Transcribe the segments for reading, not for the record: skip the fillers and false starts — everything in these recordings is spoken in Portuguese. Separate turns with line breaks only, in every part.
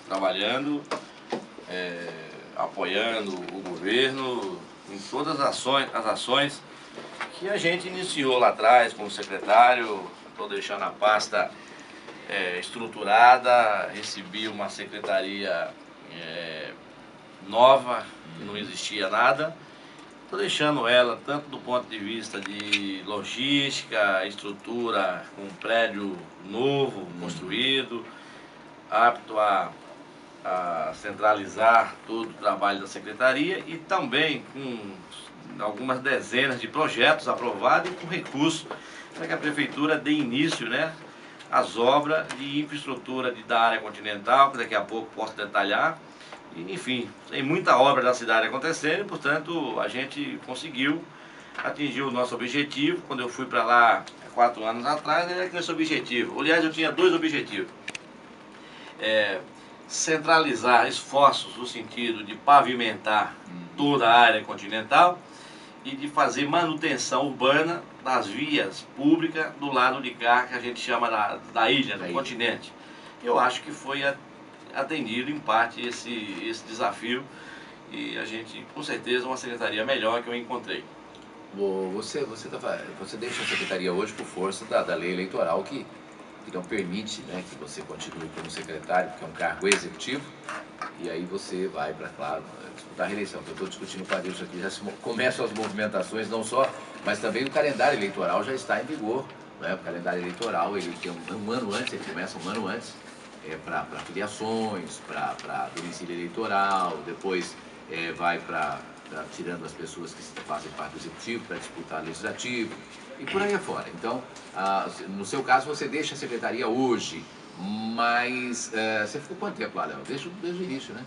trabalhando, apoiando o governo em todas as ações que a gente iniciou lá atrás como secretário. Estou deixando a pasta estruturada, recebi uma secretaria nova, que não existia nada. Estou deixando ela tanto do ponto de vista de logística, estrutura, com um prédio novo, construído, apto a centralizar todo o trabalho da secretaria, e também com algumas dezenas de projetos aprovados e com recursos para que a prefeitura dê início, às obras de infraestrutura da área continental, que daqui a pouco posso detalhar. E, enfim, tem muita obra da cidade acontecendo e, portanto, a gente conseguiu atingir o nosso objetivo. Quando eu fui para lá 4 anos atrás, era esse objetivo. Aliás, eu tinha 2 objetivos. Centralizar esforços no sentido de pavimentar toda a área continental e de fazer manutenção urbana das vias públicas do lado de cá, que a gente chama da ilha, do continente. Eu acho que foi atendido em parte esse desafio, e a gente, com certeza, uma secretaria melhor que eu encontrei.
Você deixa a secretaria hoje por força da lei eleitoral que não permite, que você continue como secretário, porque é um cargo executivo, e aí você vai para, claro, disputar a reeleição. Eu estou discutindo com a Dilson aqui, já começam as movimentações, não só, mas também o calendário eleitoral já está em vigor. O calendário eleitoral, ele tem um ano antes, ele começa um ano antes, para filiações, para domicílio eleitoral, depois vai para tirando as pessoas que fazem parte do executivo para disputar legislativo e por aí afora. Então, no seu caso, você deixa a secretaria hoje, mas você ficou quanto tempo lá, Léo? Desde o início, né?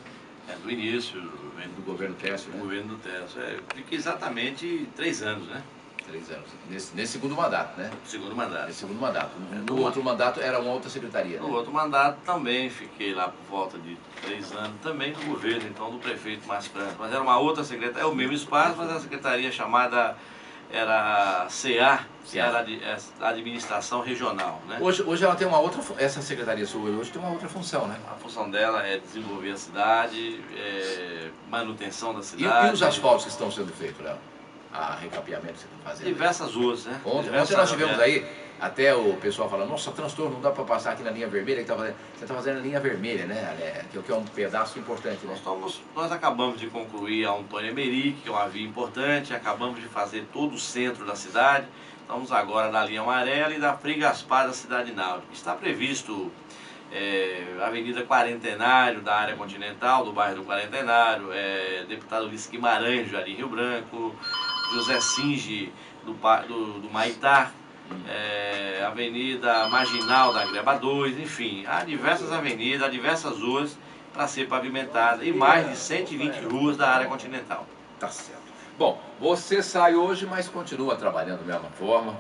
Do início,
do governo Técio, né?
Do governo do Técio. Eu fiquei exatamente 3 anos,
3 anos. Nesse segundo mandato, né?
Segundo mandato.
Nesse segundo mandato. No outro mandato era uma outra secretaria, né?
No outro mandato também fiquei lá por volta de 3 anos, também no governo, então, do prefeito Márcio Franco. Mas era uma outra secretaria, o mesmo espaço, mas a secretaria chamada era CA, que era a administração regional, né?
Hoje ela tem uma outra, essa secretaria sua hoje tem uma outra função, né?
A função dela é desenvolver a cidade, manutenção da cidade.
E os asfaltos que estão sendo feitos, Léo? A recapeamento que você está fazendo?
Diversas ruas, né?
Ontem nós tivemos aí, até o pessoal falando, nossa, transtorno, não dá para passar aqui na linha vermelha, você está fazendo a linha vermelha, né? Que é um pedaço importante, né?
Nós acabamos de concluir a Antônio Emerick, que é uma via importante, acabamos de fazer todo o centro da cidade, estamos agora na linha amarela e da Frei Gaspar da Cidade Náutica. Está previsto a Avenida Quarentenário da área continental, do bairro do Quarentenário, deputado Ulisses Guimarães, do Jardim Rio Branco, José Singe, do Maitá, Avenida Marginal da Greba 2, enfim, há diversas avenidas, há diversas ruas para ser pavimentadas e mais de 120 ruas da área continental.
Tá certo. Bom, você sai hoje, mas continua trabalhando da mesma forma,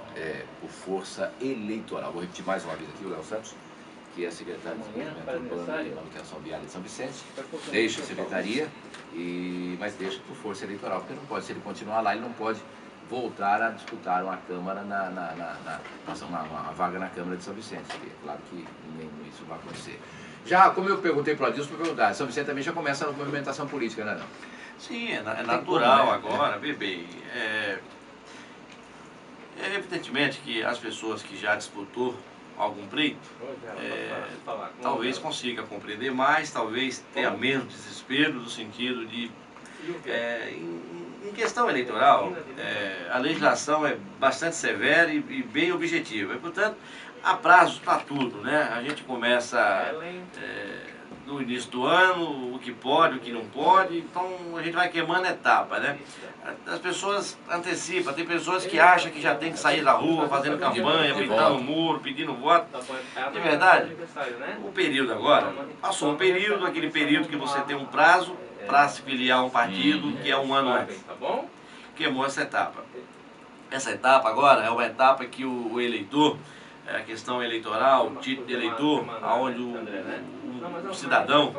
por força eleitoral. Vou repetir mais uma vez aqui o Léo Santos, que é secretário de Desenvolvimento Urbano e Manutenção Viária de São Vicente, deixa a secretaria, mas deixa por força eleitoral, porque não pode, se ele continuar lá, ele não pode voltar a disputar uma Câmara, uma vaga na Câmara de São Vicente. É claro que isso vai acontecer. Já, como eu perguntei para o Adilson, para perguntar, São Vicente também já começa a movimentação política, né, não?
Sim, é natural agora, bebê. Evidentemente que as pessoas que já disputou algum pleito, talvez consiga compreender mais, talvez tenha menos desespero, no sentido de, em questão eleitoral, a legislação é bastante severa e bem objetiva, e, portanto, há prazos para tudo, né? A gente começa no início do ano, o que pode, o que não pode, então a gente vai queimando etapa, né? As pessoas antecipam, tem pessoas que acham que já tem que sair da rua fazendo campanha, pintando o muro, pedindo voto. De verdade, o período agora, passou um período, aquele período que você tem um prazo para se filiar a um partido, que é um ano antes. Queimou essa etapa. Essa etapa agora é uma etapa que o eleitor, a questão eleitoral, o título de eleitor, onde o cidadão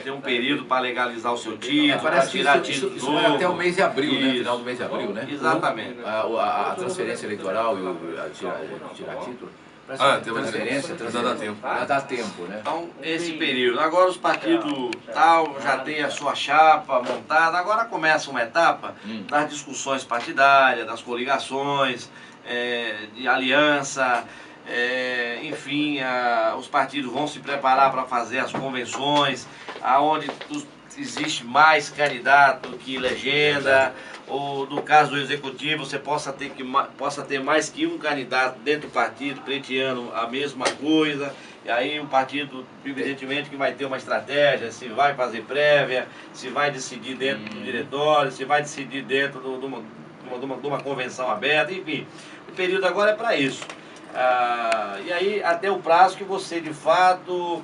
tem um período para legalizar o seu título, para tirar título
isso vai até o mês de abril, né? Final do mês de abril, né?
Exatamente.
A transferência eleitoral e tirar título Teve a diferença.
Já dá tempo.
Já dá tempo, né?
Então, esse período. Agora os partidos tal já tem a sua chapa montada. Agora começa uma etapa das discussões partidárias, das coligações, de aliança. Enfim, os partidos vão se preparar para fazer as convenções, aonde existe mais candidato que legenda, ou no caso do executivo você possa ter mais que um candidato dentro do partido pleiteando a mesma coisa, e aí o partido evidentemente que vai ter uma estratégia, se vai fazer prévia, se vai decidir dentro do diretório, se vai decidir dentro de uma convenção aberta, enfim, o período agora é para isso. E aí até o prazo que você de fato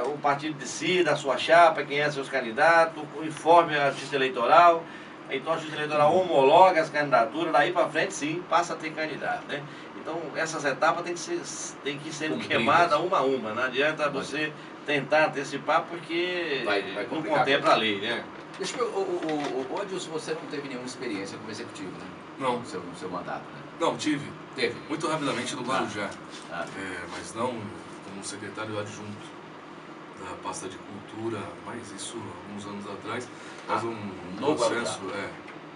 o partido decida a sua chapa, quem é seus candidatos, informe a Justiça Eleitoral, então a Justiça Eleitoral homologa as candidaturas, daí para frente sim, passa a ter candidato, né? Então essas etapas tem que ser queimadas uma a uma, não adianta você tentar antecipar porque
vai
não contempla a lei, né?
Deixa eu ver, o Adilson, você não teve nenhuma experiência como executivo, né?
Não.
No seu mandato, né?
Não, tive.
Teve?
Muito rapidamente no Guarujá. Mas não como secretário adjunto da pasta de cultura, mas isso alguns anos atrás. Mas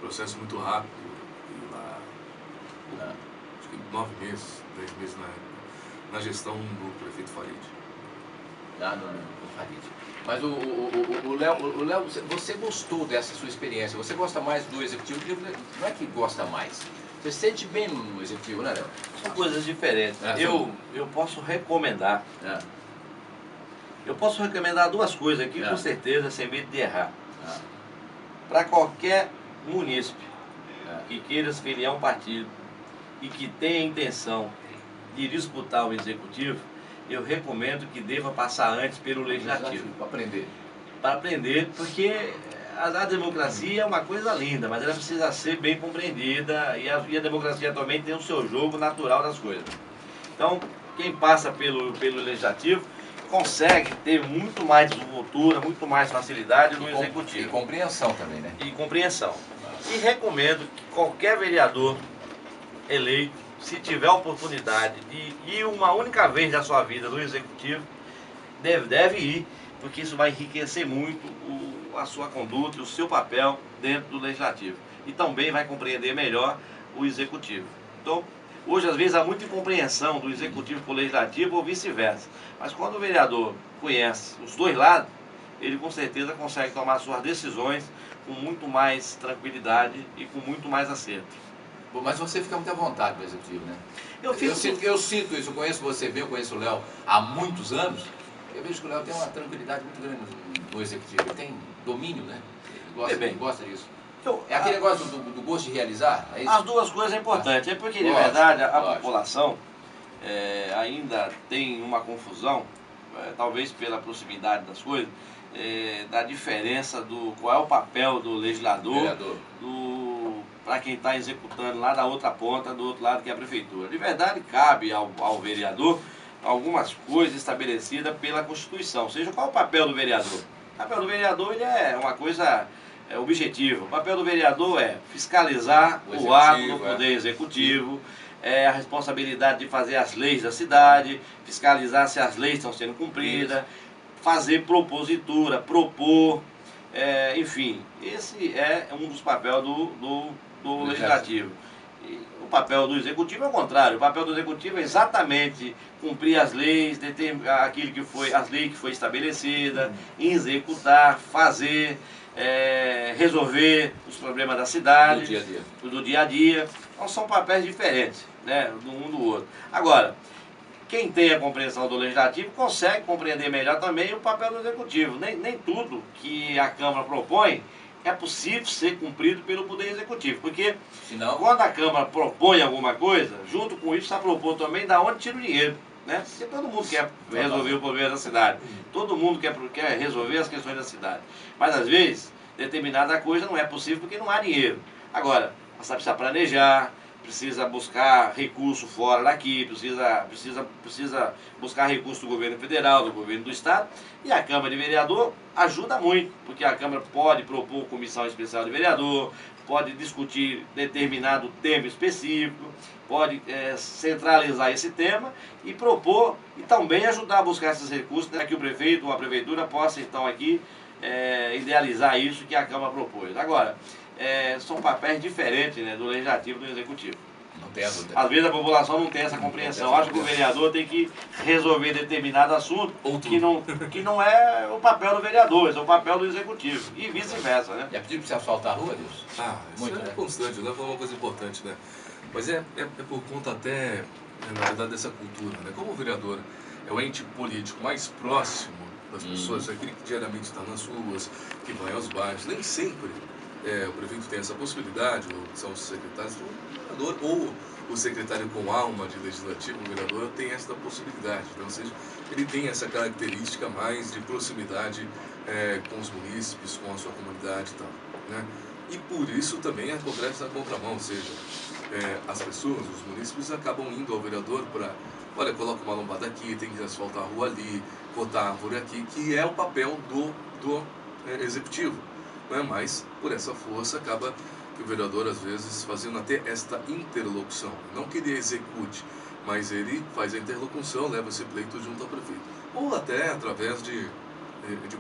processo muito rápido. E lá, acho que 9 meses, 10 meses na época, na gestão do prefeito Farid.
No Farid. Mas o Léo, você gostou dessa sua experiência? Você gosta mais do executivo? Não é que gosta mais. Você se sente bem no executivo, né, Léo?
São coisas diferentes. Eu posso recomendar. Eu posso recomendar duas coisas aqui, com certeza, sem medo de errar. Para qualquer munícipe que queira se filiar a um partido e que tenha a intenção de disputar o executivo, eu recomendo que deva passar antes pelo legislativo. Para aprender, porque a democracia é uma coisa linda, mas ela precisa ser bem compreendida e a democracia atualmente tem o seu jogo natural das coisas. Então, quem passa pelo legislativo consegue ter muito mais desenvoltura, muito mais facilidade no executivo.
E compreensão também, né?
E compreensão. E recomendo que qualquer vereador eleito, se tiver a oportunidade de ir uma única vez na sua vida no executivo, deve ir, porque isso vai enriquecer muito a sua conduta e o seu papel dentro do legislativo. E também vai compreender melhor o executivo. Então, hoje, às vezes, há muita incompreensão do executivo com o legislativo ou vice-versa. Mas quando o vereador conhece os dois lados, ele com certeza consegue tomar suas decisões com muito mais tranquilidade e com muito mais acerto.
Bom, mas você fica muito à vontade no executivo, né?
Eu
sinto isso, eu conheço você bem, eu conheço o Léo há muitos anos. Eu vejo que o Léo tem uma tranquilidade muito grande no executivo. Ele tem domínio, né? Ele gosta disso. É aquele negócio do gosto de realizar? É isso?
As duas coisas é importante. É porque, de verdade, a população ainda tem uma confusão, talvez pela proximidade das coisas, da diferença do qual é o papel do legislador para quem está executando lá da outra ponta, do outro lado que é a prefeitura. De verdade, cabe ao vereador algumas coisas estabelecidas pela Constituição. Ou seja, qual é o papel do vereador? O papel do vereador ele é uma coisa objetiva. O papel do vereador é fiscalizar o ato do Poder Executivo, a responsabilidade de fazer as leis da cidade, fiscalizar se as leis estão sendo cumpridas, fazer propositura, propor, enfim, esse é um dos papéis do legislativo. E o papel do executivo é o contrário. O papel do executivo é exatamente cumprir as leis, as leis que foi estabelecida, executar, fazer, resolver os problemas da cidade, do dia a dia. Então são papéis diferentes, né, de um do outro. Agora, quem tem a compreensão do legislativo consegue compreender melhor também o papel do executivo. Nem tudo que a Câmara propõe é possível ser cumprido pelo Poder Executivo, porque quando a Câmara propõe alguma coisa, junto com isso está propondo também da onde tira o dinheiro, né? Porque todo mundo quer resolver o problema da cidade, todo mundo quer resolver as questões da cidade, mas às vezes determinada coisa não é possível porque não há dinheiro. Agora, você precisa planejar, precisa buscar recurso fora daqui, precisa buscar recurso do governo federal, do governo do estado, e a Câmara de Vereador ajuda muito, porque a Câmara pode propor comissão especial de vereador, pode discutir determinado tema específico, pode centralizar esse tema e propor e também ajudar a buscar esses recursos, né, que o prefeito ou a prefeitura possa então aqui idealizar isso que a Câmara propôs. Agora, são papéis diferentes, né, do Legislativo e do Executivo. Às vezes a população não tem essa compreensão. Acha que o vereador tem que resolver determinado assunto que não é o papel do vereador, é o papel do executivo. E vice-versa, né?
Já pediu para você asfaltar a rua, Deus?
Isso é constante, né? Foi uma coisa importante, né? Mas é por conta até, na verdade, dessa cultura, né? Como o vereador é o ente político mais próximo das pessoas, é aquele que diariamente está nas ruas, que vai aos bairros, nem sempre o prefeito tem essa possibilidade, ou são os secretários, o vereador, ou o secretário com alma de legislativo, o vereador, tem essa possibilidade. Então, ou seja, ele tem essa característica mais de proximidade com os munícipes, com a sua comunidade e tal, né? E por isso também acontece a contramão, ou seja, as pessoas, os munícipes, acabam indo ao vereador para, olha, coloca uma lombada aqui, tem que asfaltar a rua ali, botar a árvore aqui, que é o papel do executivo, né? Mas por essa força acaba que o vereador, às vezes, fazendo até esta interlocução, não que ele execute, mas ele faz a interlocução, leva esse pleito junto ao prefeito, ou até através de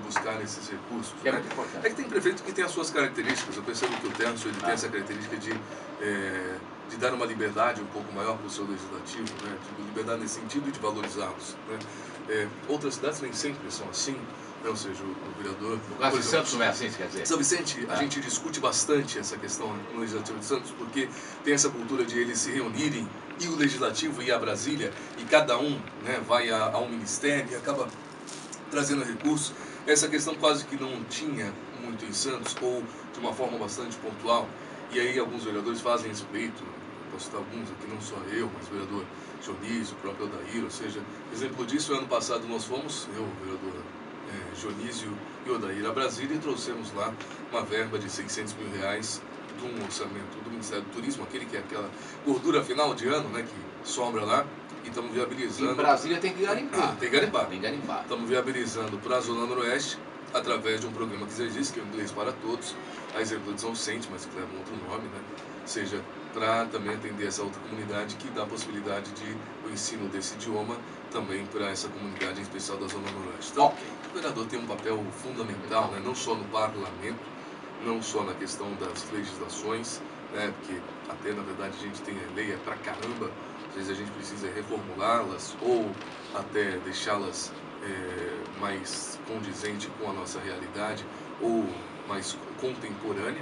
buscar esses recursos,
é,
né? É que tem prefeito que tem as suas características. Eu percebo que o Terço, ele tem essa característica de dar uma liberdade um pouco maior para o seu legislativo, né? De liberdade nesse sentido e de valorizá-los, né? Outras cidades nem sempre são assim, né? Ou seja, o vereador...
No caso de Santos não é assim, quer dizer?
São Vicente, a gente discute bastante essa questão no Legislativo de Santos, porque tem essa cultura de eles se reunirem, e o Legislativo ir a Brasília, e cada um, né, vai a um ministério e acaba trazendo recursos. Essa questão quase que não tinha muito em Santos, ou de uma forma bastante pontual, e aí alguns vereadores fazem esse pleito. Posso citar alguns aqui, não só eu, mas o vereador Dionísio, o próprio Odair. Ou seja, exemplo disso, ano passado nós fomos, eu, o vereador Dionísio e Odair, a Brasília, e trouxemos lá uma verba de R$600 mil de um orçamento do Ministério do Turismo, aquele que é aquela gordura final de ano, né, que sobra lá. E estamos viabilizando...
Em Brasília tem que garimpar.
Tem que garimpar.
Tem que garimpar.
Estamos viabilizando para a Zona Noroeste, através de um programa que já existe, que é o Inglês para Todos, a exemplo de São Vicente, mas que leva um outro nome, né? Ou seja, para também atender essa outra comunidade que dá a possibilidade de o ensino desse idioma também para essa comunidade, em especial da Zona Noroeste. Então, o vereador tem um papel fundamental, né? Não só no parlamento, não só na questão das legislações, né? Porque até, na verdade, a gente tem lei pra caramba. Às vezes a gente precisa reformulá-las ou até deixá-las mais condizente com a nossa realidade ou mais contemporânea.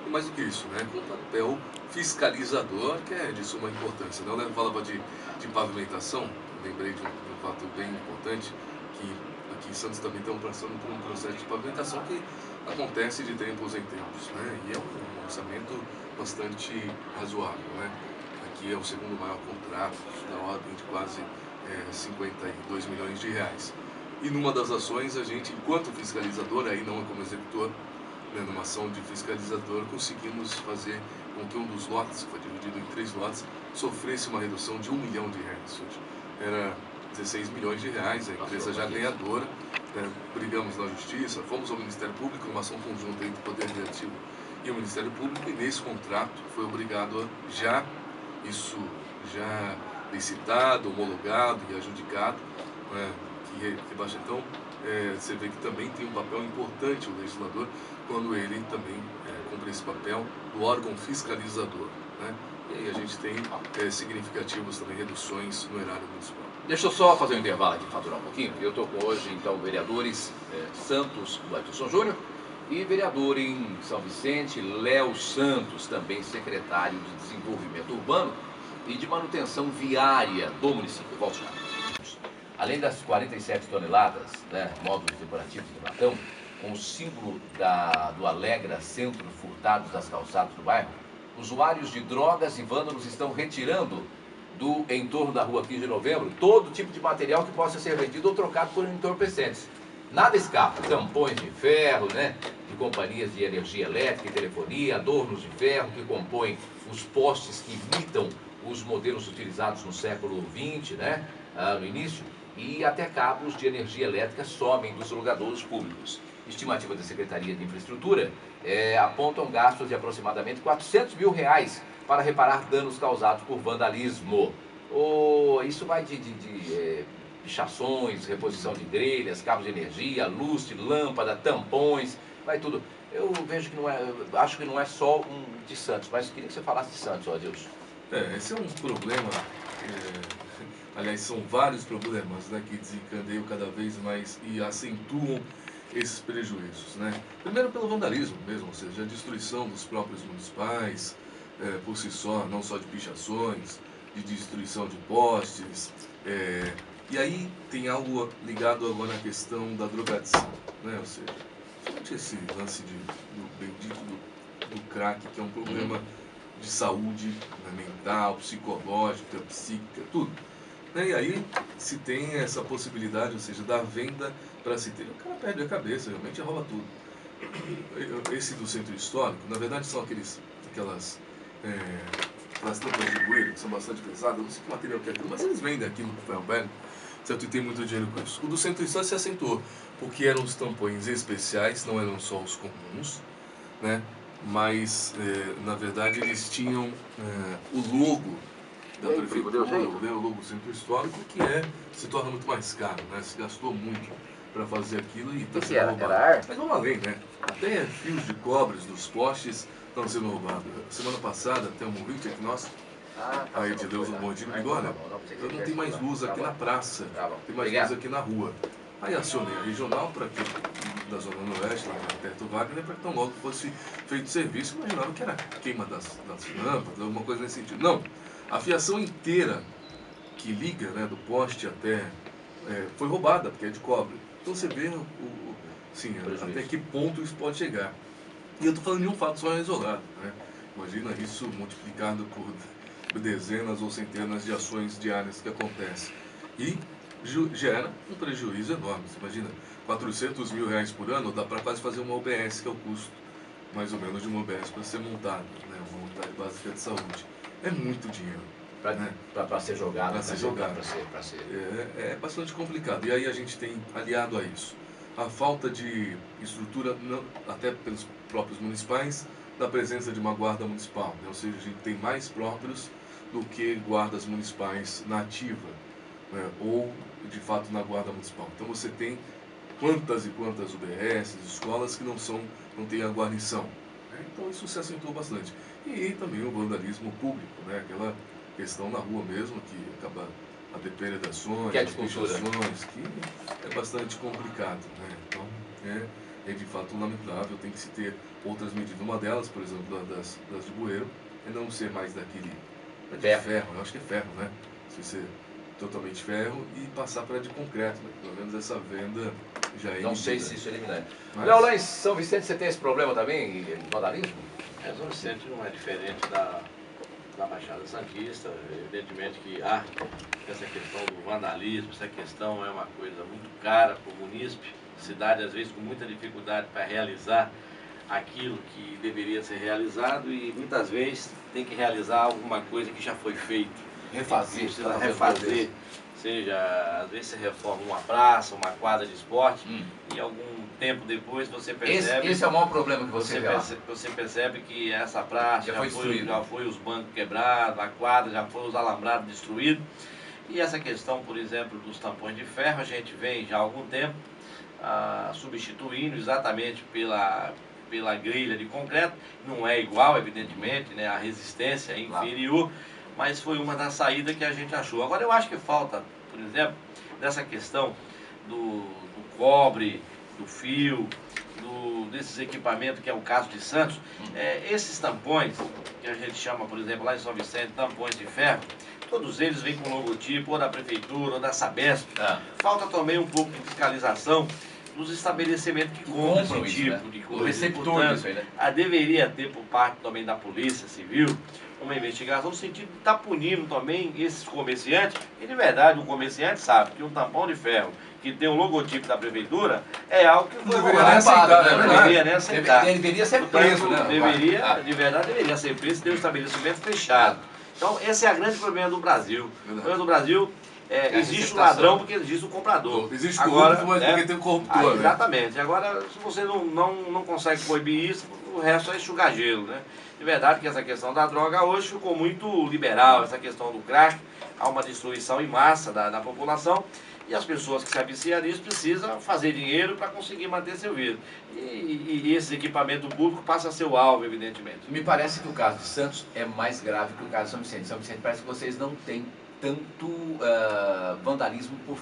E mais do que isso, né, com um papel fiscalizador que é de suma importância. Não, né? Eu falava de pavimentação, lembrei de um fato bem importante, que aqui em Santos também estamos passando por um processo de pavimentação que acontece de tempos em tempos, né? E é um orçamento bastante razoável, né? Que é o segundo maior contrato, da ordem de quase 52 milhões de reais. E numa das ações, a gente, enquanto fiscalizador, aí não é como executor, né, numa ação de fiscalizador, conseguimos fazer com que um dos lotes, que foi dividido em 3 lotes, sofresse uma redução de R$1 milhão. Ou seja, era 16 milhões de reais, a empresa já ganhadora, né? Brigamos na Justiça, fomos ao Ministério Público, uma ação conjunta entre o Poder Legislativo e o Ministério Público, e nesse contrato foi obrigado a isso já licitado, homologado e adjudicado, né, que baixa. Então, você vê que também tem um papel importante o legislador quando ele também cumpre esse papel do órgão fiscalizador, né? E aí a gente tem significativas também reduções no erário municipal.
Deixa eu só fazer um intervalo aqui, faturar um pouquinho. Eu estou com hoje, então, vereadores Santos, do Adilson Júnior, e vereador em São Vicente, Léo Santos, também secretário de Desenvolvimento Urbano e de Manutenção Viária do município. Volte lá. Além das 47 toneladas, né, módulos decorativos de latão, com o símbolo do Alegra Centro furtados das calçadas do bairro, usuários de drogas e vândalos estão retirando do entorno da rua 15 de novembro todo tipo de material que possa ser vendido ou trocado por entorpecentes. Nada escapa, tampões de ferro, né, de companhias de energia elétrica e telefonia, adornos de ferro que compõem os postes que imitam os modelos utilizados no século XX, né, no início, e até cabos de energia elétrica somem dos alugadouros públicos. estimativa da Secretaria de Infraestrutura apontam gastos de aproximadamente R$400 mil para reparar danos causados por vandalismo. Isso vai de pichações, reposição de grelhas, cabos de energia, lustre, lâmpada, tampões, vai tudo. Eu vejo que acho que não é só de Santos, mas queria que você falasse de Santos, Adilson.
Esse é um problema, aliás, são vários problemas, né, que desencadeiam cada vez mais e acentuam esses prejuízos, né? Primeiro pelo vandalismo mesmo, ou seja, a destruição dos próprios municipais, por si só, não só de pichações, de destruição de postes, e aí tem algo ligado agora na questão da drogadição, né? Ou seja, somente esse lance do bendito do crack, que é um problema de saúde, né, mental, psicológica, psíquica, tudo. E aí se tem essa possibilidade, ou seja, da venda para se ter. O cara perde a cabeça, realmente rouba tudo. Esse do centro histórico, na verdade são aquelas tampas de bueiro, que são bastante pesadas, não sei que material que é aquilo, mas eles vendem aquilo no ferro velho, certo? E tem muito dinheiro com isso. O do centro histórico se acentuou, porque eram os tampões especiais, não eram só os comuns, né? Mas, na verdade, eles tinham o logo da prefeitura, o logo do centro histórico, que se torna muito mais caro, né? Se gastou muito para fazer aquilo e está sendo roubado. Mas vamos além, né? Até fios de cobres dos postes estão sendo roubados. Semana passada, até um ouvinte aqui nosso, aí de Deus no Bondinho, ligou, olha, eu não tenho mais luz aqui na praça, tem mais luz aqui na rua. Aí acionei a regional para que, da Zona Noroeste, lá perto do Wagner, para que tão logo fosse feito o serviço. Imaginaram que era queima das lâmpadas, alguma coisa nesse sentido. Não, a fiação inteira que liga, né, do poste até, foi roubada, porque é de cobre. Então você vê até que ponto isso pode chegar. E eu estou falando de um fato só isolado, né? Imagina isso multiplicado por dezenas ou centenas de ações diárias que acontecem. E gera um prejuízo enorme. Você imagina, R$400 mil por ano, dá para quase fazer uma UBS, que é o custo, mais ou menos, de uma UBS para ser montada, né? Uma unidade básica de saúde. É muito dinheiro.
Para ser jogado.
Para ser jogado. É bastante complicado. E aí a gente tem, aliado a isso, a falta de estrutura, até pelos próprios municipais, da presença de uma guarda municipal, né? Ou seja, a gente tem mais próprios do que guardas municipais na ativa, né? Ou de fato na guarda municipal. Então você tem quantas e quantas UBS, escolas que não têm a guarnição, né? Então isso se acentuou bastante. E também o vandalismo público, né? Aquela questão na rua mesmo, que acaba a depredações, as pichações, que é bastante complicado, né? Então é de fato lamentável, tem que se ter outras medidas. Uma delas, por exemplo, das de bueiro, é não ser mais daquele de ferro, eu acho que é ferro, né? Se ser totalmente ferro e passar para de concreto, né? Pelo menos essa venda já é.
Não sei se isso é eliminado. Léo, lá em São Vicente você tem esse problema também, de vandalismo?
São Vicente não é diferente da Baixada Santista. Evidentemente que essa questão do vandalismo, essa questão é uma coisa muito cara para o munícipe, cidade às vezes com muita dificuldade para realizar aquilo que deveria ser realizado e muitas vezes tem que realizar alguma coisa que já foi feito. Refazer. Seja, às vezes você reforma uma praça, uma quadra de esporte e algum tempo depois você percebe...
Esse é o maior problema que você vê.
Você percebe que essa praça já foi os bancos quebrados, a quadra já foi os alambrados destruídos. E essa questão, por exemplo, dos tampões de ferro, a gente vem já há algum tempo substituindo exatamente pela grelha de concreto. Não é igual, evidentemente, né? A resistência é inferior, mas foi uma das saídas que a gente achou. Agora eu acho que falta, por exemplo, dessa questão do cobre, do fio, desses equipamentos, que é o caso de Santos, esses tampões, que a gente chama, por exemplo, lá em São Vicente, tampões de ferro, todos eles vêm com logotipo ou da prefeitura ou da Sabesp. Falta também um pouco de fiscalização dos estabelecimentos que compram esse tipo de coisa.
O receptor disso aí, né?
Deveria ter por parte também da Polícia Civil uma investigação no sentido de estar punindo também esses comerciantes. E de verdade o comerciante sabe que um tampão de ferro que tem o logotipo da prefeitura é algo que não
deveria nem aceitar, né?
Não deveria nem aceitar.
Deveria ser preso, né?
De verdade deveria ser preso e ter um estabelecimento fechado. Então esse é o grande problema do Brasil. O problema do Brasil existe o ladrão porque existe o comprador.
Existe o
agora,
corrupto, mas porque tem o corruptor.
Exatamente. Agora, se você não consegue proibir isso, o resto é enxugar gelo, né? De verdade que essa questão da droga hoje ficou muito liberal, essa questão do crack, há uma destruição em massa da população. E as pessoas que se aviciam nisso precisam fazer dinheiro para conseguir manter seu vida. E esse equipamento público passa a ser o alvo, evidentemente.
Me parece que o caso de Santos é mais grave que o caso de São Vicente. São Vicente parece que vocês não têm tanto vandalismo por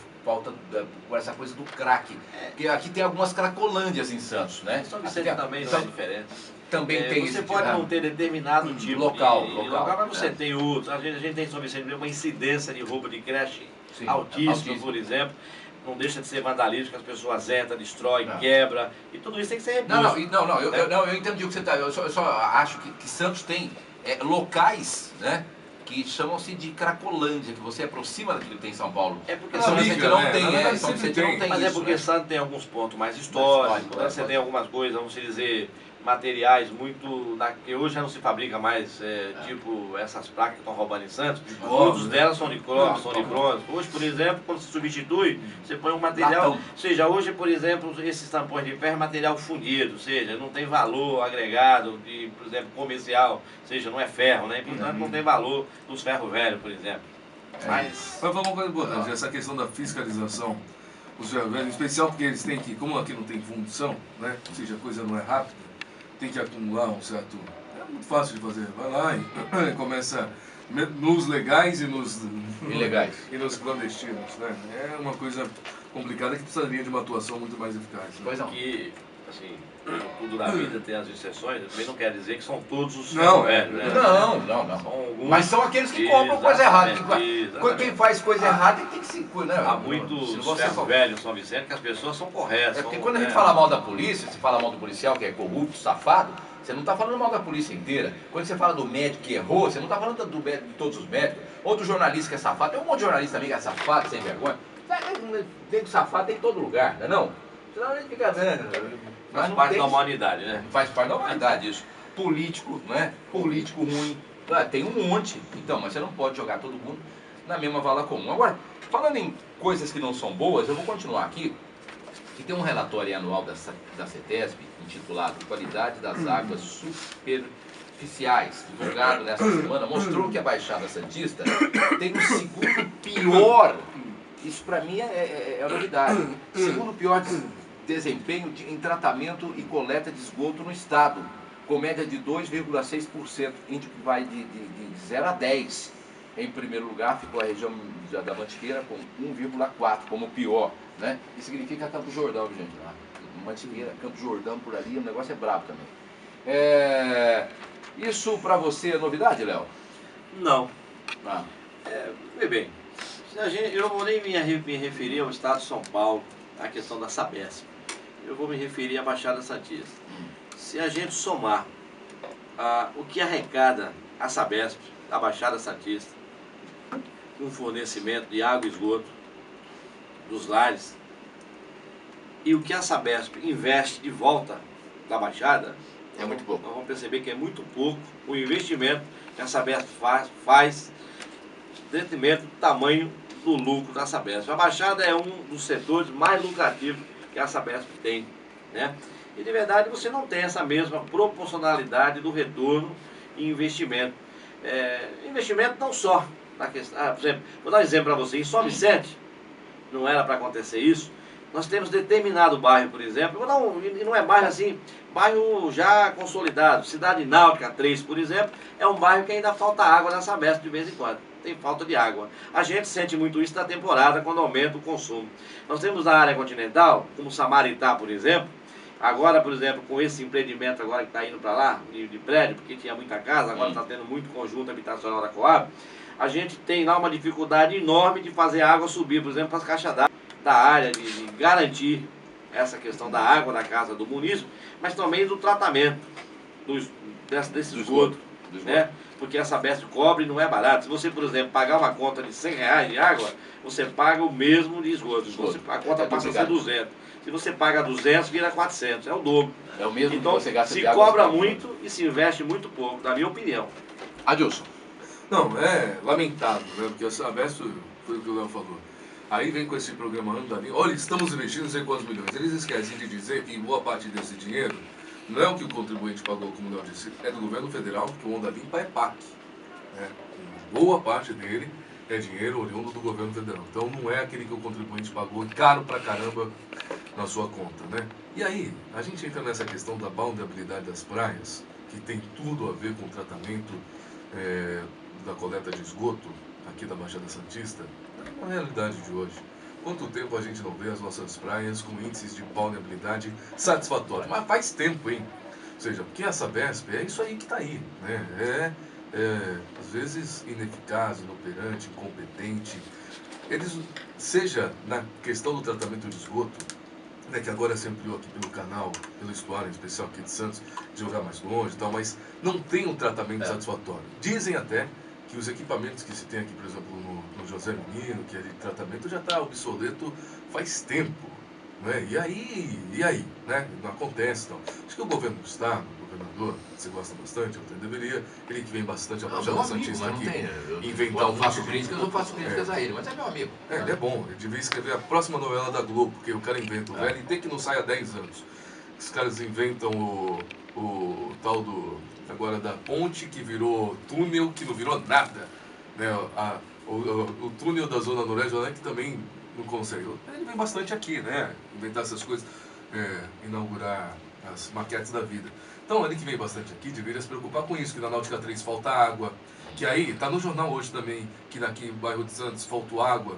essa coisa do crack. Porque aqui tem algumas cracolândias em Santos, né?
São Vicente também não é diferente.
Também tem
você pode não ter determinado tipo
local,
mas você tem outros. A gente tem em São Vicente uma incidência de roubo de creche altíssima, por exemplo. Não deixa de ser vandalismo, que as pessoas entram, destroem, quebram. E tudo isso tem que ser reposto.
Eu entendi o que você está... Eu só acho que Santos tem locais, né? Que chamam-se de Cracolândia, que você aproxima daquilo que tem em São Paulo.
É porque
São Vicente não tem, São Vicente não tem.
Mas é porque Santos tem alguns pontos mais históricos, você tem algumas coisas, vamos dizer, materiais muito... que hoje já não se fabrica mais, tipo essas placas que estão roubando em Santos. Muitas delas são de cromo, são de bronze. Hoje, por exemplo, quando se substitui, você põe um material... Ou seja, hoje, por exemplo, esses tampões de ferro é material fundido, ou seja, não tem valor agregado, por exemplo, comercial, ou seja, não é ferro, né? Portanto, não tem valor dos ferros velhos, por exemplo.
Mas falar uma coisa importante, essa questão da fiscalização, os ferros velhos, em especial porque eles têm que, como aqui não tem função, né? Ou seja, a coisa não é rápida, tem que acumular um certo... É muito fácil de fazer. Vai lá e começa nos legais e nos...
ilegais.
E nos clandestinos, né? É uma coisa complicada que precisaria de uma atuação muito mais eficaz. Né?
Pois não.
Que, assim, tudo na vida tem as exceções, também não quer dizer que são todos os
não,
velhos, né?
Não.
São alguns,
mas são aqueles que compram coisa errada. Quem faz coisa errada tem que se... Né?
Há muitos ferros velhos em São Vicente que as pessoas são corretas.
Porque quando a gente fala mal da polícia, se fala mal do policial que é corrupto, safado, você não está falando mal da polícia inteira. Quando você fala do médico que errou, você não está falando de todos os médicos. Ou do jornalista que é safado. Tem um monte de jornalista também que é safado, sem vergonha. Nego safado tem em todo lugar, não é não? Senão a gente fica vendo.
Faz parte da humanidade, né?
Faz parte da humanidade isso. Político, né? Político ruim. Tem um monte. Então, mas você não pode jogar todo mundo na mesma vala comum. Agora, falando em coisas que não são boas, eu vou continuar aqui. Que tem um relatório anual da CETESB, intitulado Qualidade das Águas Superficiais, divulgado nessa semana, mostrou que a Baixada Santista tem o segundo pior, isso para mim é novidade, segundo pior desempenho em tratamento e coleta de esgoto no estado, com média de 2,6%, índice que vai de 0 a 10. Em primeiro lugar ficou a região da Mantiqueira com 1,4 como pior, né? Isso significa Campo Jordão, gente, lá. Mantiqueira, Campo Jordão por ali, o negócio é brabo também. Isso pra você é novidade, Léo?
Não. Vê bem, eu não vou nem me referir ao estado de São Paulo, à questão da Sabesp. Eu vou me referir à Baixada Santista. Se a gente somar o que arrecada a Sabesp, a Baixada Santista, com fornecimento de água e esgoto dos lares, e o que a Sabesp investe de volta da Baixada,
é muito pouco.
Nós vamos perceber que é muito pouco o investimento que a Sabesp faz em detrimento do tamanho do lucro da Sabesp. A Baixada é um dos setores mais lucrativos que a Sabesp tem, né? E de verdade você não tem essa mesma proporcionalidade do retorno e investimento. Investimento não só na questão, por exemplo, vou dar um exemplo para você, em São Vicente, não era para acontecer isso, nós temos determinado bairro, por exemplo, e não é bairro assim, bairro já consolidado, Cidade Náutica 3, por exemplo, é um bairro que ainda falta água na Sabesp de vez em quando, tem falta de água. A gente sente muito isso na temporada, quando aumenta o consumo. Nós temos na área continental, como Samaritá, por exemplo, agora, por exemplo, com esse empreendimento agora que está indo para lá, de prédio, porque tinha muita casa, agora está tendo muito conjunto habitacional da Coab, a gente tem lá uma dificuldade enorme de fazer a água subir, por exemplo, para as caixas d'água da área, de garantir essa questão da água da casa do munícipe, mas também do tratamento desse esgoto, né? Porque essa Sabesp cobre não é barato. Se você, por exemplo, pagar uma conta de R$100 de água, você paga o mesmo de esgoto. A conta passa a ser 200. Se você paga 200, vira 400, é o dobro.
É o mesmo
então,
que você gasta
de água. Se cobra muito e se investe muito pouco, na minha opinião.
Adilson.
Não, é lamentável, né? Porque a Sabesp Foi o que o Léo falou. Aí vem com esse programa Andalim, olha, estamos investindo não sei quantos milhões. Eles esquecem de dizer que boa parte desse dinheiro não é o que o contribuinte pagou, como o Léo disse, é do governo federal, porque o Onda Limpa é PAC. Né? Boa parte dele é dinheiro oriundo do governo federal. Então não é aquele que o contribuinte pagou caro pra caramba na sua conta, né? E aí, a gente entra nessa questão da balneabilidade das praias, que tem tudo a ver com o tratamento da coleta de esgoto aqui da Baixada Santista. É uma realidade de hoje. Quanto tempo a gente não vê as nossas praias com índices de balneabilidade satisfatórios? Mas faz tempo, hein? Ou seja, porque a Sabesp é isso aí que está aí, né? Às vezes ineficaz, inoperante, incompetente. Eles, seja na questão do tratamento de esgoto, né, que agora se ampliou aqui pelo canal, pelo estuário em especial aqui de Santos, de jogar mais longe e tal, mas não tem um tratamento satisfatório. Dizem até que os equipamentos que se tem aqui, por exemplo, no José Menino, que é de tratamento, já está obsoleto faz tempo. Né? E aí, né? Não acontece. Então. Acho que o governo do Estado, o governador, você gosta bastante, eu deveria, ele que vem bastante a Baixada Santista aqui, inventar
eu faço críticas a ele, mas é meu amigo.
Ele é bom, ele devia escrever a próxima novela da Globo, porque o cara inventa o velho, e tem que não sai há 10 anos. Os caras inventam o tal do, agora da ponte, que virou túnel, que não virou nada. Né? O túnel da Zona Noroeste, que também não consegue. Ele vem bastante aqui, né? Inventar essas coisas, inaugurar as maquetes da vida. Então, ele que vem bastante aqui deveria se preocupar com isso, que na Náutica 3 falta água, que aí, tá no jornal hoje também, que aqui no bairro de Santos faltou água,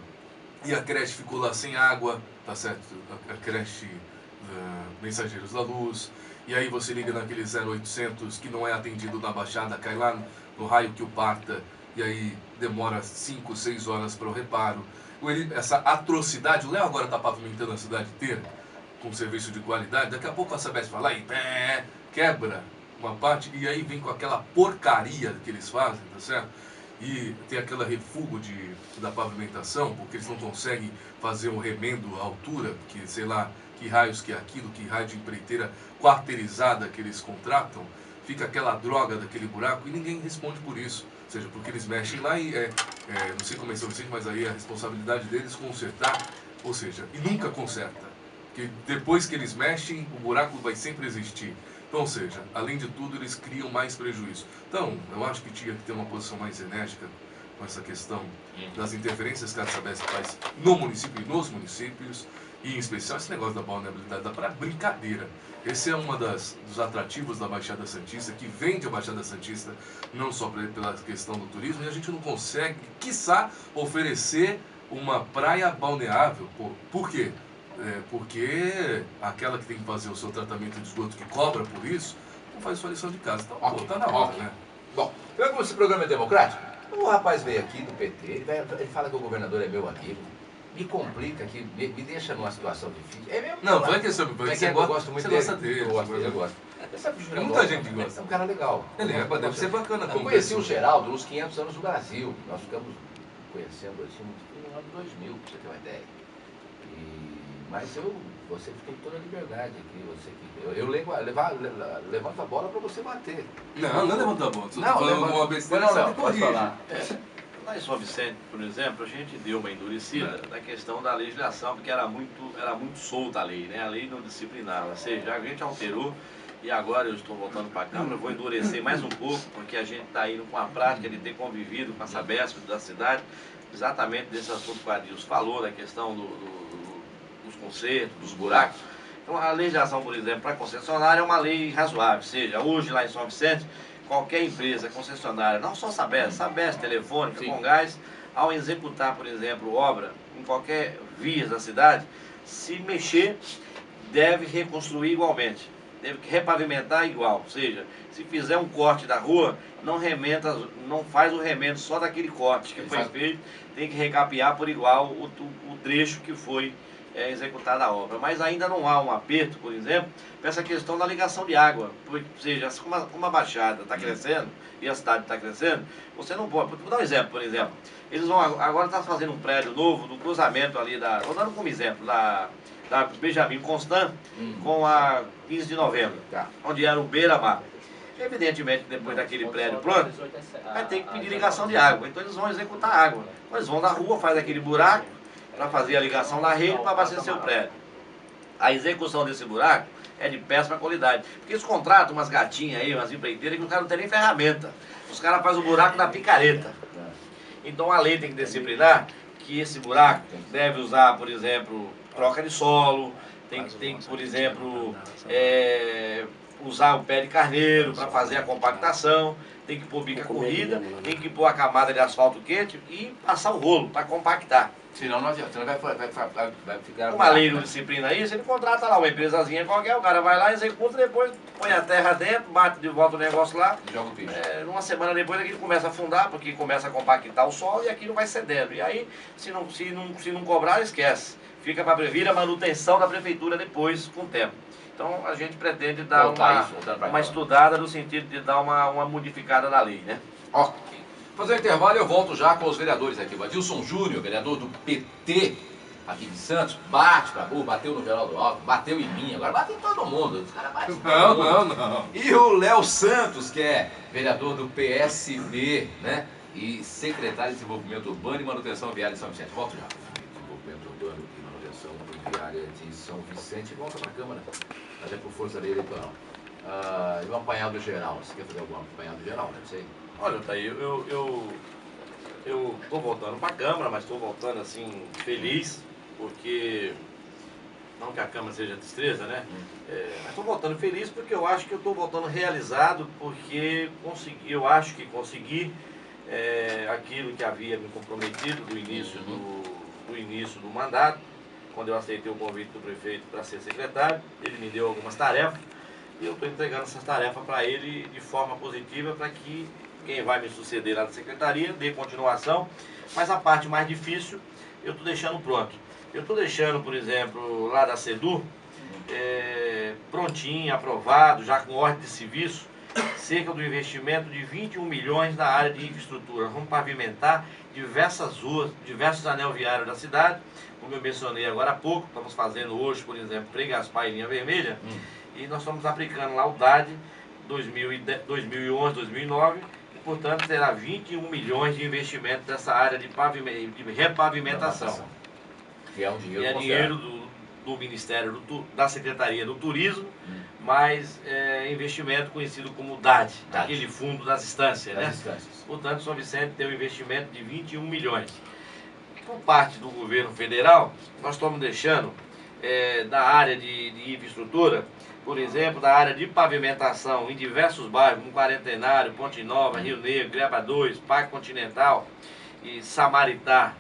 e a creche ficou lá sem água, tá certo? A creche Mensageiros da Luz, e aí você liga naquele 0800 que não é atendido na Baixada, cai lá no raio que o parta, e aí demora 5, 6 horas para o reparo. Essa atrocidade, o Léo agora está pavimentando a cidade inteira com serviço de qualidade, daqui a pouco a Sabesp fala e quebra uma parte, e aí vem com aquela porcaria que eles fazem, tá certo? E tem aquele refúgio da pavimentação, porque eles não conseguem fazer um remendo à altura, que sei lá, que raios que é aquilo, que raio de empreiteira quarteirizada que eles contratam, fica aquela droga daquele buraco e ninguém responde por isso. Ou seja, porque eles mexem lá e não sei como é isso, mas aí é a responsabilidade deles consertar, ou seja, e nunca conserta. Porque depois que eles mexem, o buraco vai sempre existir. Então, ou seja, além de tudo, eles criam mais prejuízo. Então, eu acho que tinha que ter uma posição mais enérgica com essa questão das interferências que a Sabesp faz no município e nos municípios, e em especial esse negócio da balneabilidade, dá para brincadeira. Esse é um dos atrativos da Baixada Santista, que vende a Baixada Santista, não só pela questão do turismo, e a gente não consegue, quiçá, oferecer uma praia balneável. Por quê? Porque aquela que tem que fazer o seu tratamento de esgoto, que cobra por isso, não faz sua lição de casa. Então, tá na hora, né?
Bom, vê como esse programa é democrático? O rapaz veio aqui do PT, ele fala que o governador é meu amigo, me complica aqui, me deixa numa situação difícil. É mesmo?
Não, vai que você
gosto muito
dele. Você gosta dele.
Eu gosto.
Tem muita gente que gosta.
É um cara legal.
Ele deve ser bacana.
Eu conheci o Geraldo nos 500 anos do Brasil. Nós ficamos conhecendo assim no ano 2000, pra você ter uma ideia. Mas você fica em toda a liberdade aqui. Eu levanto a bola para você bater.
Não levanta a bola.
Não,
uma besteira, você
pode falar.
Lá em São Vicente, por exemplo, a gente deu uma endurecida na questão da legislação, porque era muito solta a lei, né? A lei não disciplinava. Ou seja, a gente alterou e agora eu estou voltando para a Câmara, eu vou endurecer mais um pouco, porque a gente está indo com a prática de ter convivido com a Sabesp da cidade, exatamente desse assunto que o Adilson falou, da questão dos concertos, dos buracos. Então a legislação, por exemplo, para concessionária é uma lei razoável, ou seja, hoje lá em São Vicente, qualquer empresa concessionária, não só Sabesp, Telefônica, Comgás, ao executar, por exemplo, obra em qualquer via da cidade, se mexer, deve reconstruir igualmente, deve repavimentar igual, ou seja, se fizer um corte da rua, não faz o remendo só daquele corte que foi feito, tem que recapear por igual o trecho que foi executada a obra. Mas ainda não há um aperto, por exemplo, para essa questão da ligação de água. Ou seja, como a Baixada está crescendo e a cidade está crescendo, você não pode... Vou dar um exemplo, por exemplo. Eles vão agora estar fazendo um prédio novo no cruzamento ali vou dando como exemplo, da Benjamin Constant com a 15 de novembro, onde era o Beira-Mar. Evidentemente, depois daquele prédio pronto, vai ter que pedir ligação de água. Então eles vão executar água. Então, eles vão na rua, faz aquele buraco para fazer a ligação da rede para abastecer o prédio. A execução desse buraco é de péssima qualidade. Porque eles contratam umas gatinhas aí, umas empreiteiras, que os caras não tem nem ferramenta. Os caras fazem o buraco na picareta. Então a lei tem que disciplinar que esse buraco deve usar, por exemplo, troca de solo, tem que por exemplo, usar o pé de carneiro para fazer a compactação, tem que pôr bica corrida, tem que pôr a camada de asfalto quente e passar o rolo para compactar.
Senão não adianta, senão vai ficar...
Uma lei não disciplina isso, ele contrata lá uma empresazinha qualquer, o cara vai lá, executa, depois põe a terra dentro, bate de volta o negócio lá.
Joga o piso.
Uma semana depois aquilo começa a afundar, porque começa a compactar o solo e aquilo vai cedendo. E aí, se não cobrar, esquece. Vira manutenção da prefeitura depois, com o tempo. Então a gente pretende dar uma estudada no sentido de dar uma modificada na lei, né?
Ok. Fazer um intervalo e eu volto já com os vereadores aqui. O Adilson Júnior, vereador do PT aqui de Santos, bate pra rua, bateu no Geraldo Alckmin, bateu em mim, agora bate em todo mundo. Os caras batem em todo mundo. Não. E o Léo Santos, que é vereador do PSB, né? E secretário de Desenvolvimento Urbano e Manutenção Viária de São Vicente. Volto já. Desenvolvimento Urbano e Manutenção Viária de São Vicente. Volta pra Câmara, até por força da lei eleitoral. E um apanhado geral. Você quer fazer algum apanhado geral, né? Não sei.
Olha, Thaí, eu estou voltando para a Câmara, mas estou voltando assim, feliz, porque, não que a Câmara seja destreza, né? Mas estou voltando feliz porque eu acho que eu estou voltando realizado, porque eu acho que consegui aquilo que havia me comprometido do início do mandato, quando eu aceitei o convite do prefeito para ser secretário. Ele me deu algumas tarefas e eu estou entregando essas tarefas para ele de forma positiva, para que quem vai me suceder lá na secretaria dê continuação. Mas a parte mais difícil eu estou deixando pronto. Eu estou deixando, por exemplo, lá da SEDU, prontinho, aprovado, já com ordem de serviço, cerca do investimento de 21 milhões na área de infraestrutura. Vamos pavimentar diversas ruas, diversos anel viários da cidade, como eu mencionei agora há pouco. Estamos fazendo hoje, por exemplo, Frei Gaspar e Linha Vermelha, e nós estamos aplicando lá o DAD 2011, 2009, e, portanto, terá 21 milhões de investimento dessa área de repavimentação.
Que é um dinheiro,
dinheiro do Ministério da Secretaria do Turismo, mas investimento conhecido como DAD, aquele fundo das instâncias, né? Portanto, São Vicente tem um investimento de 21 milhões. Por parte do governo federal, nós estamos deixando da área de infraestrutura, por exemplo, da área de pavimentação em diversos bairros, como Quarentenário, Ponte Nova, Rio Negro, Greba 2, Parque Continental e Samaritá,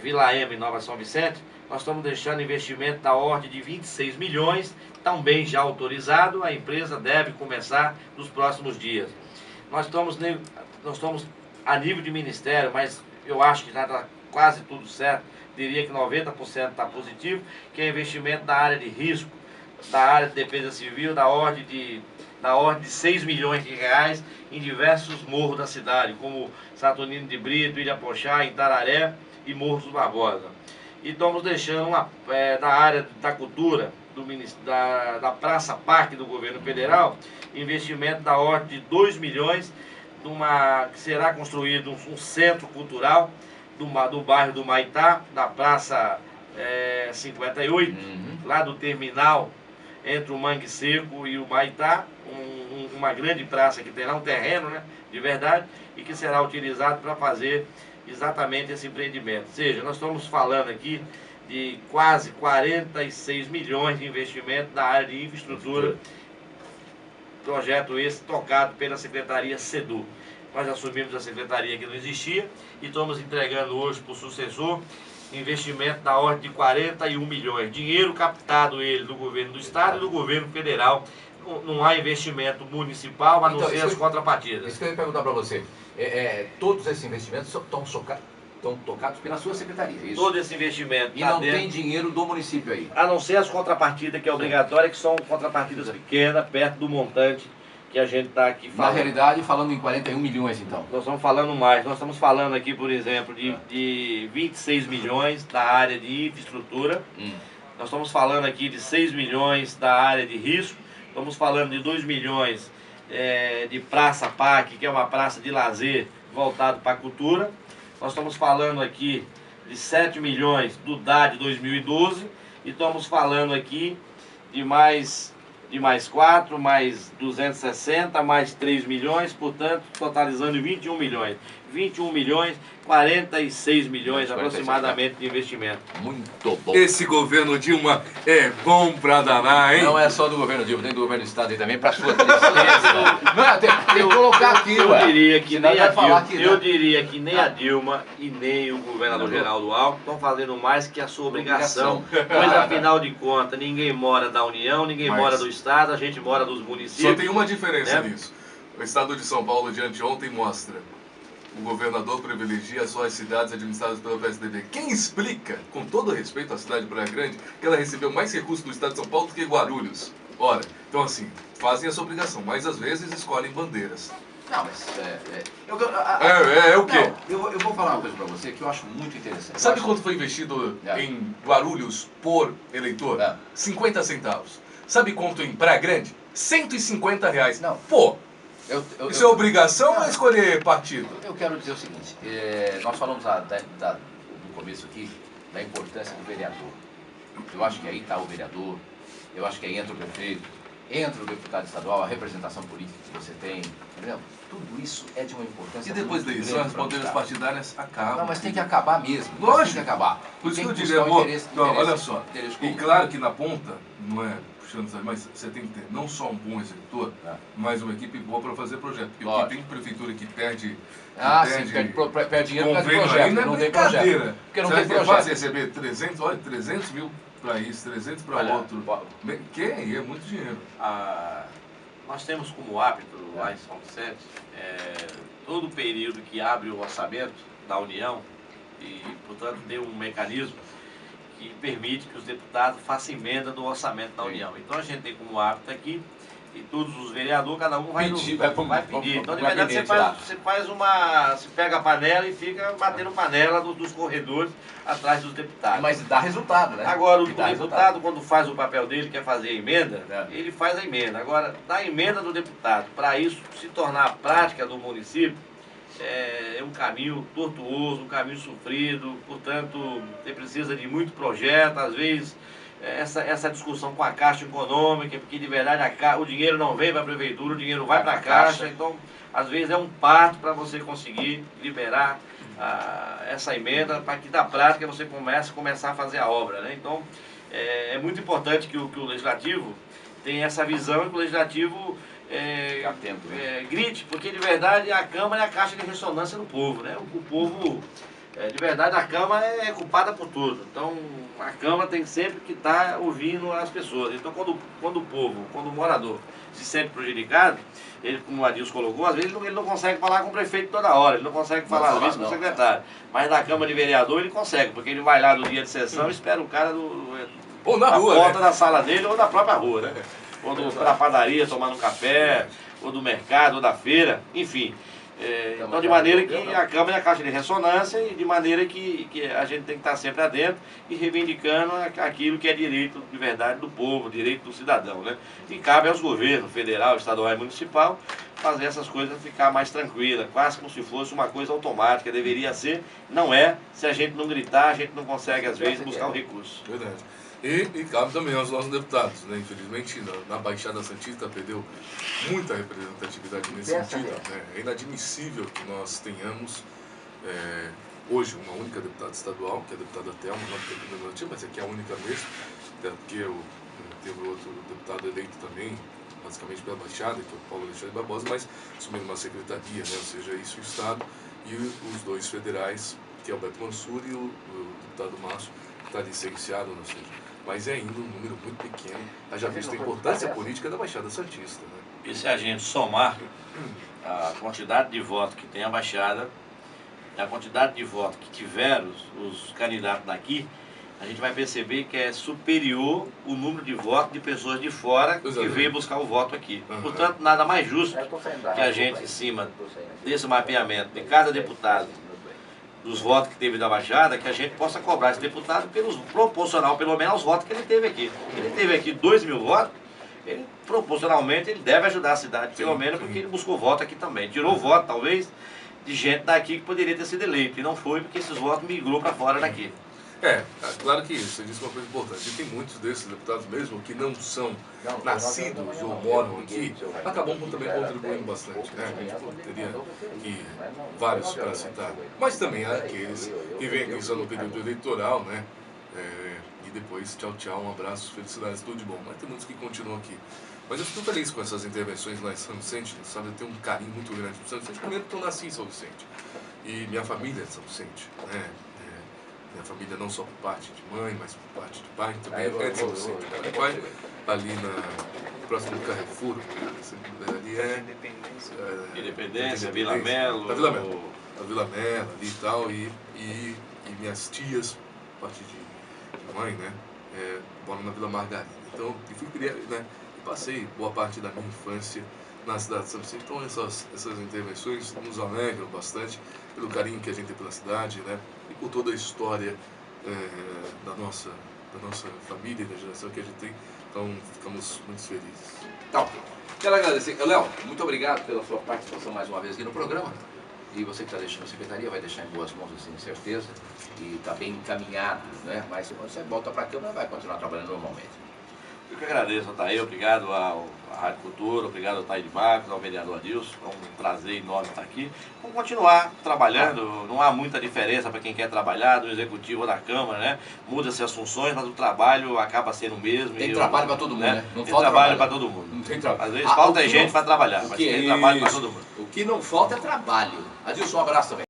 Vila M, Nova São Vicente. Nós estamos deixando investimento da ordem de 26 milhões, também já autorizado. A empresa deve começar nos próximos dias. Nós estamos a nível de ministério, mas eu acho que já está quase tudo certo. Diria que 90% está positivo, que é investimento da área de risco, da área de defesa civil, da ordem de 6 milhões de reais em diversos morros da cidade, como Saturnino de Brito, Ilha Pochá, Itararé e Morros do Barbosa. E estamos deixando da área da cultura, da Praça Parque do governo federal, investimento da ordem de 2 milhões, que será construído um centro cultural do bairro do Maitá, da Praça 58, lá do terminal entre o Mangue Seco e o Maitá, uma grande praça que tem lá, um terreno, né, de verdade, e que será utilizado para fazer exatamente esse empreendimento. Ou seja, nós estamos falando aqui de quase 46 milhões de investimento na área de infraestrutura, projeto esse tocado pela Secretaria SEDU. Nós assumimos a secretaria que não existia e estamos entregando hoje para o sucessor investimento da ordem de 41 milhões. Dinheiro captado do governo do estado e do governo federal. Não há investimento municipal, a não ser as contrapartidas.
Isso que eu ia perguntar para você. Todos esses investimentos estão tocados pela sua secretaria, isso?
Todo esse investimento.
E não tem dinheiro do município aí?
A não ser as contrapartidas, que é obrigatória, que são contrapartidas pequenas, perto do montante que a gente está aqui falando.
Na realidade, falando em 41 milhões, então.
Nós estamos falando mais. Nós estamos falando aqui, por exemplo, de 26 milhões da área de infraestrutura. Nós estamos falando aqui de 6 milhões da área de risco. Estamos falando de 2 milhões de Praça Parque, que é uma praça de lazer voltado para a cultura. Nós estamos falando aqui de 7 milhões do DAD 2012 e estamos falando aqui de mais 4, mais 260, mais 3 milhões, portanto, totalizando 21 milhões. 21 milhões, 46 milhões aproximadamente de investimento.
Muito bom.
Esse governo Dilma é bom pra danar, hein?
Não é só do governo Dilma, tem do governo do Estado aí também, pra sua tristeza. Não, tem que colocar aqui,
eu
ué.
diria que
Senão
nem
vai
a
falar
Dilma,
que, né?
eu diria que nem a Dilma e nem o governador Geraldo Alckmin estão fazendo mais que a sua obrigação. Pois, afinal de contas, ninguém mora da União, ninguém mora do Estado, a gente mora dos municípios.
Só tem uma diferença
né?
nisso. O Estado de São Paulo de anteontem mostra: o governador privilegia só as cidades administradas pelo PSDB. Quem explica, com todo respeito à cidade de Praia Grande, que ela recebeu mais recursos do Estado de São Paulo do que Guarulhos? Ora, então assim, fazem essa obrigação, mas às vezes escolhem bandeiras.
Não, mas
É o quê?
Não, eu vou falar uma coisa pra você que eu acho muito interessante.
Sabe quanto foi investido em Guarulhos por eleitor? 50 centavos. Sabe quanto em Praia Grande? R$150.
Não.
Pô, isso é obrigação ou é escolher partido?
Eu quero dizer o seguinte, nós falamos no começo aqui da importância do vereador. Eu acho que aí está o vereador, eu acho que aí entra o prefeito, entra o deputado estadual, a representação política que você tem, entendeu? Tudo isso é de uma importância
E depois
muito
da eleição,
grande
as
para o
bandeiras
Estado.
partidárias acabam.
Não, mas tem que acabar mesmo.
Lógico.
Tem que acabar.
Por isso
Tem
que eu
buscar
diria,
o
amor, olha só,
interesse
e
comum.
claro que na ponta, não é puxando, mas você tem que ter não só um bom executor, mas uma equipe boa para fazer projeto. Porque tem prefeitura que perde...
Sim, perde dinheiro por causa de
convênio
projeto,
aí não é
não tem
brincadeira.
projeto. Porque não
Será
tem
que é
projeto.
fácil receber 300, olha, 300 mil para isso, 300 para outro? Que é muito dinheiro.
Nós temos como hábito, lá em São Vicente, todo o período que abre o orçamento da União, e, portanto, tem um mecanismo que permite que os deputados façam emenda do orçamento da União. Então, a gente tem como hábito aqui, e todos os vereadores, cada um vai pedir. Então, de verdade, você pega a panela e fica batendo panela dos corredores atrás dos deputados.
Mas dá resultado, né?
Agora, o deputado, quando faz o papel dele, quer fazer a emenda, ele faz a emenda. Agora, da emenda do deputado, para isso se tornar a prática do município, é um caminho tortuoso, um caminho sofrido, portanto, você precisa de muito projeto, às vezes, essa discussão com a Caixa Econômica, porque de verdade o dinheiro não vem para a Prefeitura, o dinheiro vai para a Caixa, então, às vezes é um parto para você conseguir liberar essa emenda, para que da prática você começar a fazer a obra, né? Então, é muito importante que o Legislativo tenha essa visão e que o Legislativo grite, porque de verdade a Câmara é a caixa de ressonância do povo, né? O povo, de verdade, a Câmara é culpada por tudo. Então, a Câmara tem sempre que estar ouvindo as pessoas. Então, quando o povo, quando o morador se sente prejudicado, ele, como o Adilson colocou, às vezes ele não consegue falar com o prefeito toda hora, ele não consegue falar às vezes com o secretário. Mas na Câmara de Vereador ele consegue, porque ele vai lá no dia de sessão e espera o cara
ou na rua,
porta da sala dele ou da própria rua, né? Ou da padaria tomando um café, ou do mercado, ou da feira, enfim. Então, de maneira que a Câmara é a caixa de ressonância e de maneira que a gente tem que estar sempre adentro e reivindicando aquilo que é direito de verdade do povo, direito do cidadão, né? E cabe aos governos federal, estadual e municipal fazer essas coisas ficar mais tranquilas, quase como se fosse uma coisa automática, deveria ser, não é. Se a gente não gritar, a gente não consegue às vezes buscar o recurso.
Verdade. E cabe também aos nossos deputados, né? Infelizmente, na Baixada Santista perdeu muita representatividade nesse sentido. Né? É inadmissível que nós tenhamos hoje uma única deputada estadual, que é a deputada Thelma, não é representativa, mas aqui é a única mesmo, até porque teve outro deputado eleito também, basicamente pela Baixada, que é o Paulo Alexandre Barbosa, mas assumindo uma secretaria, né? Ou seja, isso o Estado, e os dois federais, que é o Beto Mansur e o deputado Márcio, que está licenciado, ou seja, mas é ainda um número muito pequeno, já visto a importância política da Baixada Santista. Né?
E se a gente somar a quantidade de votos que tem a Baixada, a quantidade de votos que tiveram os candidatos daqui, a gente vai perceber que é superior o número de votos de pessoas de fora que veio buscar o voto aqui. Portanto, nada mais justo que a gente, em cima desse mapeamento de cada deputado, dos votos que teve da Baixada, que a gente possa cobrar esse deputado proporcional, pelo menos, aos votos que ele teve aqui. Ele teve aqui 2.000 votos, ele proporcionalmente ele deve ajudar a cidade, pelo menos porque ele buscou voto aqui também. Tirou voto, talvez, de gente daqui que poderia ter sido eleito, e não foi porque esses votos migrou para fora daqui.
Claro que isso, você disse uma coisa importante. E tem muitos desses deputados mesmo que não são nascidos ou moram aqui, acabam também contribuindo bastante, né? A gente teria aqui vários para citar. Mas também há aqueles que vêm aqui só no período eleitoral, né? E depois, tchau, tchau, um abraço, felicidades, tudo de bom. Mas tem muitos que continuam aqui. Mas eu fico feliz com essas intervenções lá em São Vicente, sabe? Eu tenho um carinho muito grande por São Vicente, primeiro porque eu nasci em São Vicente. E minha família é de São Vicente, né? Minha família não só por parte de mãe, mas por parte de pai também é de São Vicente. Meu pai, ali próximo do Carrefour, ali
Independência, Vila Melo.
Da Vila Melo, ali e tal, e minhas tias, parte de mãe, né, moram na Vila Margarida. Então, passei boa parte da minha infância na cidade de São Vicente. Então, essas intervenções nos alegram bastante pelo carinho que a gente tem pela cidade, né, e por toda a história da nossa família e da geração que a gente tem. Então, ficamos muito felizes.
Então, quero agradecer. Léo, muito obrigado pela sua participação mais uma vez aqui no programa. E você que está deixando a secretaria vai deixar em boas mãos, assim, com certeza. E está bem encaminhado, né? Mas quando você volta para a Câmara, vai continuar trabalhando normalmente.
Eu que agradeço, Altair, obrigado à Rádio Cultura, obrigado ao Altair de Marcos, ao vereador Adilson, é um prazer enorme estar aqui. Vamos continuar trabalhando, não há muita diferença para quem quer trabalhar, do Executivo ou da Câmara, né? Muda-se as funções, mas o trabalho acaba sendo o mesmo.
Tem trabalho para todo mundo, né?
Não tem trabalho para todo mundo.
Não tem trabalho.
Às vezes falta gente para trabalhar, mas tem trabalho para todo mundo.
O que não falta é trabalho. Adilson, um abraço também.